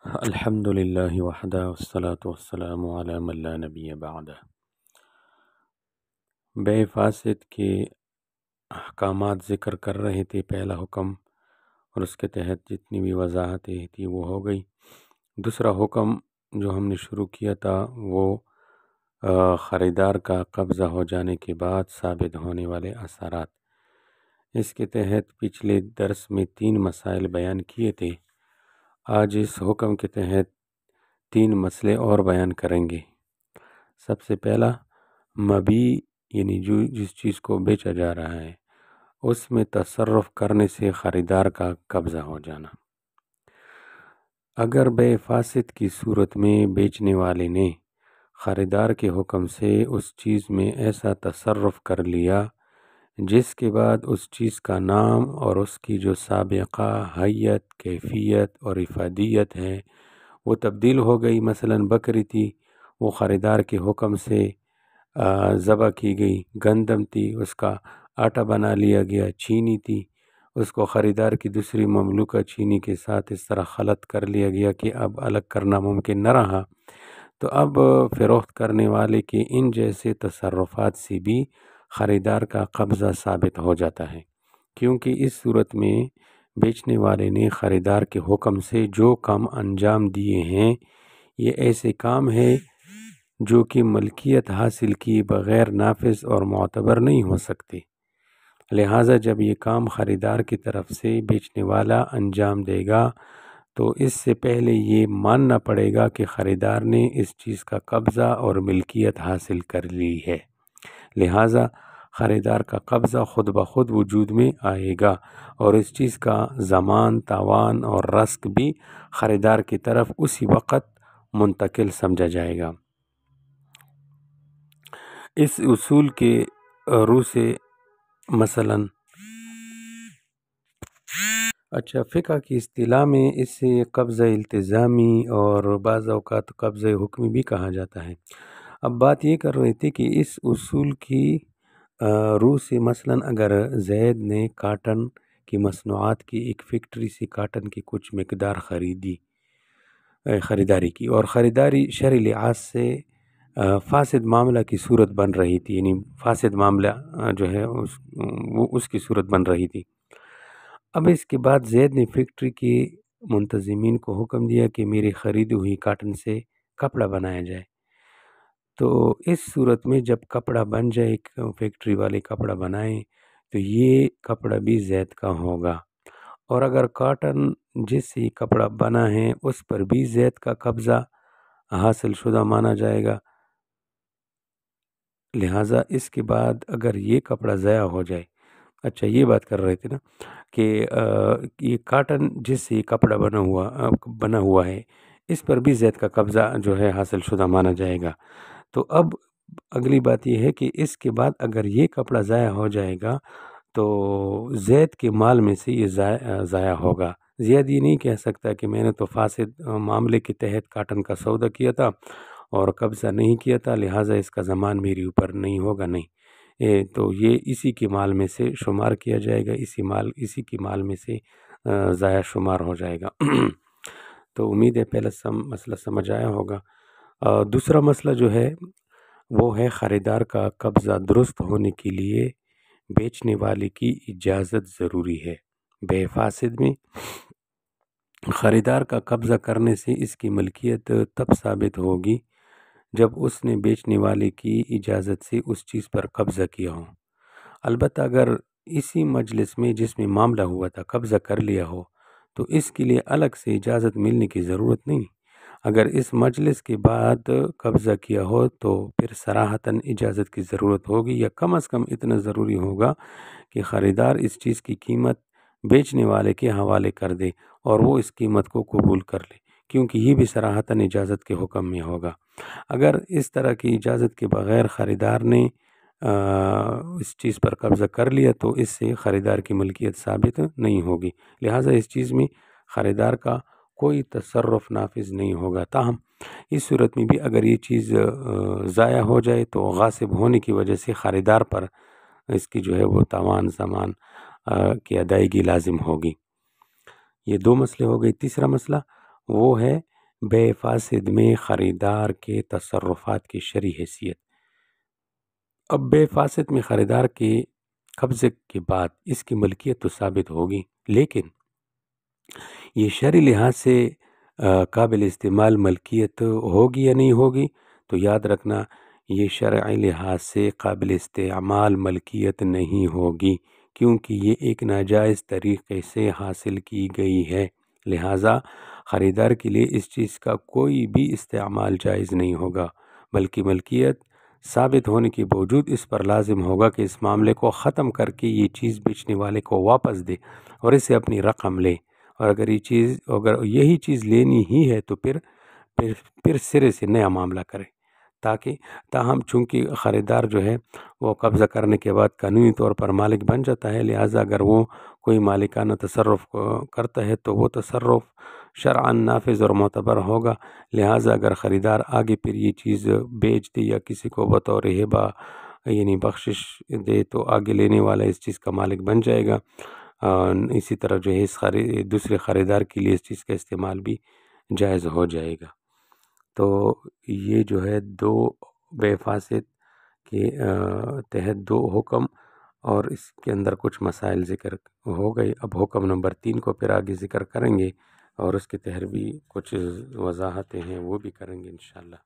الحمد للہ وحدہ والصلاة والسلام علی من لا نبی بعدہ۔ بے فاسد کے احکامات ذکر کر رہے تھے، پہلا حکم اور اس کے تحت جتنی بھی وضاحتیں تھی وہ ہو گئی۔ دوسرا حکم جو ہم نے شروع کیا تھا وہ خریدار کا قبضہ ہو جانے کے بعد ثابت ہونے والے اثرات۔ اس کے تحت پچھلے درس میں 3 مسائل بیان کیے تھے۔ آج اس حکم کے تحت 3 مسئلے اور بیان کریں گے۔ سب سے پہلا مبی، یعنی جس چیز کو بیچا جا رہا ہے اس میں تصرف کرنے سے خریدار کا قبضہ ہو جانا۔ اگر بے فاسد کی صورت میں بیچنے والے نے خریدار کے حکم سے اس چیز میں ایسا تصرف کر لیا جس کے بعد اس چیز کا نام اور اس کی جو سابقہ حیت، کیفیت اور افادیت ہے وہ تبدیل ہو گئی۔ مثلا بکری تھی، وہ خریدار کے حکم سے ذبح کی گئی، گندم تھی اس کا آٹا بنا لیا گیا، چینی تھی اس کو خریدار کی دوسری مملوکہ چینی کے ساتھ اس طرح خلط کر لیا گیا کہ اب الگ کرنا ممکن نہ رہا، تو اب فروخت کرنے والے کے ان جیسے تصرفات سے بھی خریدار کا قبضہ ثابت ہو جاتا ہے، کیونکہ اس صورت میں بیچنے والے نے خریدار کے حکم سے جو کام انجام دیے ہیں یہ ایسے کام ہے جو کہ ملکیت حاصل کیے بغیر نافذ اور معتبر نہیں ہو سکتے، لہٰذا جب یہ کام خریدار کی طرف سے بیچنے والا انجام دے گا تو اس سے پہلے یہ ماننا پڑے گا کہ خریدار نے اس چیز کا قبضہ اور ملکیت حاصل کر لی ہے، لہٰذا خریدار کا قبضہ خود بخود وجود میں آئے گا اور اس چیز کا ضمان، تاوان اور رسک بھی خریدار کی طرف اسی وقت منتقل سمجھا جائے گا۔ اس اصول کے روح سے مثلا فقہ کی اصطلاح میں اسے قبضہ التزامی اور بعض اوقات قبضہ حکمی بھی کہا جاتا ہے۔ اب بات یہ کر رہے تھے کہ اس اصول کی روح سے مثلا اگر زید نے کاٹن کی مصنوعات کی ایک فیکٹری سے کاٹن کی کچھ مقدار خریداری کی اور خریداری شرعی لحاظ سے فاسد معاملہ کی صورت بن رہی تھی، یعنی فاسد معاملہ جو ہے وہ اس کی صورت بن رہی تھی۔ اب اس کے بعد زید نے فیکٹری کے منتظمین کو حکم دیا کہ میری خریدی ہوئی کاٹن سے کپڑا بنایا جائے، تو اس صورت میں جب کپڑا بن جائے، فیکٹری والے کپڑا بنائیں تو یہ کپڑا بھی زید کا ہوگا، اور اگر کاٹن جس سے کپڑا بنا ہے اس پر بھی زید کا قبضہ حاصل شدہ مانا جائے گا، لہٰذا اس کے بعد اگر یہ کپڑا ضائع ہو جائے، یہ بات کر رہے تھے نا کہ یہ کاٹن جس سے کپڑا بنا ہوا ہے اس پر بھی زید کا قبضہ جو ہے حاصل شدہ مانا جائے گا، تو اب اگلی بات یہ ہے کہ اس کے بعد اگر یہ کپڑا ضائع ہو جائے گا تو زید کے مال میں سے یہ ضائع ہوگا۔ زید یہ نہیں کہہ سکتا کہ میں نے تو فاسد معاملے کے تحت کاٹن کا سودا کیا تھا اور قبضہ نہیں کیا تھا، لہٰذا اس کا ضمان میرے اوپر نہیں ہوگا، نہیں، تو یہ اسی کے مال میں سے شمار کیا جائے گا، اسی کے مال میں سے ضائع شمار ہو جائے گا۔ تو امید ہے پہلا مسئلہ سمجھ آیا ہوگا۔ دوسرا مسئلہ جو ہے وہ ہے خریدار کا قبضہ درست ہونے کے لیے بیچنے والے کی اجازت ضروری ہے۔ بے فاسد میں خریدار کا قبضہ کرنے سے اس کی ملکیت تب ثابت ہوگی جب اس نے بیچنے والے کی اجازت سے اس چیز پر قبضہ کیا ہو، البتہ اگر اسی مجلس میں جس میں معاملہ ہوا تھا قبضہ کر لیا ہو تو اس کے لیے الگ سے اجازت ملنے کی ضرورت نہیں، اگر اس مجلس کے بعد قبضہ کیا ہو تو پھر صراحتاً اجازت کی ضرورت ہوگی، یا کم از کم اتنا ضروری ہوگا کہ خریدار اس چیز کی قیمت بیچنے والے کے حوالے کر دے اور وہ اس قیمت کو قبول کر لے، کیونکہ یہ بھی صراحتاً اجازت کے حکم میں ہوگا۔ اگر اس طرح کی اجازت کے بغیر خریدار نے اس چیز پر قبضہ کر لیا تو اس سے خریدار کی ملکیت ثابت نہیں ہوگی، لہٰذا اس چیز میں خریدار کا کوئی تصرف نافذ نہیں ہوگا۔ تاہم اس صورت میں بھی اگر یہ چیز ضائع ہو جائے تو غاصب ہونے کی وجہ سے خریدار پر اس کی جو ہے وہ تاوان ضمان کی ادائیگی لازم ہوگی۔ یہ 2 مسئلے ہو گئے۔ تیسرا مسئلہ وہ ہے بے فاسد میں خریدار کے تصرفات کی شرعی حیثیت۔ اب بے فاسد میں خریدار کے قبضے کے بعد اس کی ملکیت تو ثابت ہوگی، لیکن یہ شرعی لحاظ سے قابل استعمال ملکیت ہوگی یا نہیں ہوگی؟ تو یاد رکھنا یہ شرعی لحاظ سے قابل استعمال ملکیت نہیں ہوگی، کیونکہ یہ ایک ناجائز طریقے سے حاصل کی گئی ہے، لہٰذا خریدار کے لیے اس چیز کا کوئی بھی استعمال جائز نہیں ہوگا، بلکہ ملکیت ثابت ہونے کے باوجود اس پر لازم ہوگا کہ اس معاملے کو ختم کر کے یہ چیز بیچنے والے کو واپس دے اور اسے اپنی رقم لے، اور اگر یہی چیز لینی ہی ہے تو پھر سرے سے نیا معاملہ کرے، تاہم چونکہ خریدار جو ہے وہ قبضہ کرنے کے بعد قانونی طور پر مالک بن جاتا ہے، لہٰذا اگر وہ کوئی مالکانہ تصرف کرتا ہے تو وہ تصرف شرعاً نافذ اور معتبر ہوگا، لہٰذا اگر خریدار آگے پھر یہ چیز بیچ دے یا کسی کو بطور ہبہ یعنی بخشش دے تو آگے لینے والا اس چیز کا مالک بن جائے گا۔ اسی طرح جو ہے دوسرے خریدار کے لیے اس چیز کا استعمال بھی جائز ہو جائے گا۔ تو یہ جو ہے دو بے فاسد کے تحت دو حکم اور اس کے اندر کچھ مسائل ذکر ہو گئی۔ اب حکم نمبر 3 کو پھر آگے ذکر کریں گے اور اس کے تحت بھی کچھ وضاحتیں ہیں وہ بھی کریں گے انشاءاللہ۔